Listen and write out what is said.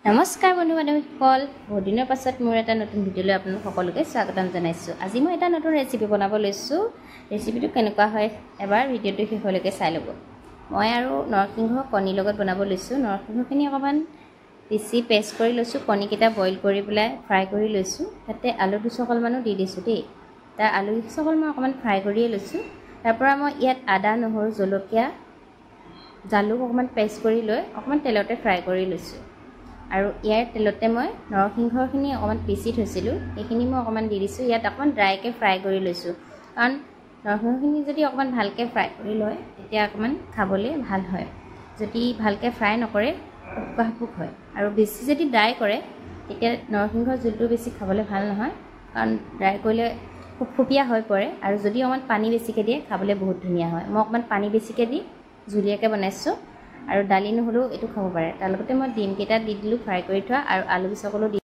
নমস্কাৰ বন্ধু বান্ধৱীসকল, বহুত দিনৰ পাছত মোৰ এটা নতুন ভিডিঅ'লৈ আপোনালোক সকলোকে স্বাগতম জনাইছোঁ। আজি মই এটা নতুন ৰেচিপি বনাব লৈছোঁ। ৰেচিপিটো কেনেকুৱা হয় এবাৰ ভিডিঅ'টো শেষলৈকে চাই ল'ব। মই আৰু নৰসিংহ কণীৰ লগত বনাব লৈছোঁ। নৰসিংহখিনি অকণমান পিচি পেষ্ট কৰি লৈছোঁ, কণীকেইটা বইল কৰি পেলাই ফ্ৰাই কৰি লৈছোঁ। তাতে আলু দুচকলমানো দি দিছোঁ দেই। তাৰ আলু দুচকল মই অকণমান ফ্ৰাই কৰিয়ে লৈছোঁ। তাৰপৰা মই ইয়াত আদা, নহৰু, জলকীয়া, জালুক অকণমান পেষ্ট কৰি লৈ অকণমান তেলতে ফ্ৰাই কৰি লৈছোঁ। আৰু ইয়াৰ তেলতে মই নৰসিংহখিনি অকণমান পিচি থৈছিলোঁ, সেইখিনি মই অকণমান দি দিছোঁ। ইয়াত অকণমান ড্ৰাইকৈ ফ্ৰাই কৰি লৈছোঁ, কাৰণ নৰসিংহখিনি যদি অকণমান ভালকৈ ফ্ৰাই কৰি লয় তেতিয়া অকণমান খাবলৈ ভাল হয়। যদি ভালকৈ ফ্ৰাই নকৰে শুকা শুক হয়, আৰু বেছি যদি ড্ৰাই কৰে তেতিয়া নৰসিংহৰ জোলটো বেছি খাবলৈ ভাল নহয়, কাৰণ ড্ৰাই কৰিলে ফুপফুপীয়া হৈ পৰে। আৰু যদি অকণমান পানী বেছিকৈ দিয়ে খাবলৈ বহুত ধুনীয়া হয়। মই অকণমান পানী বেছিকৈ দি জুলীয়াকৈ বনাইছোঁ। আৰু দালি নহ'লেও এইটো খাব পাৰে। তাৰ লগতে মই ডিমকেইটা দি দিলোঁ ফ্ৰাই কৰি থোৱা, আৰু আলু দুচকলো দি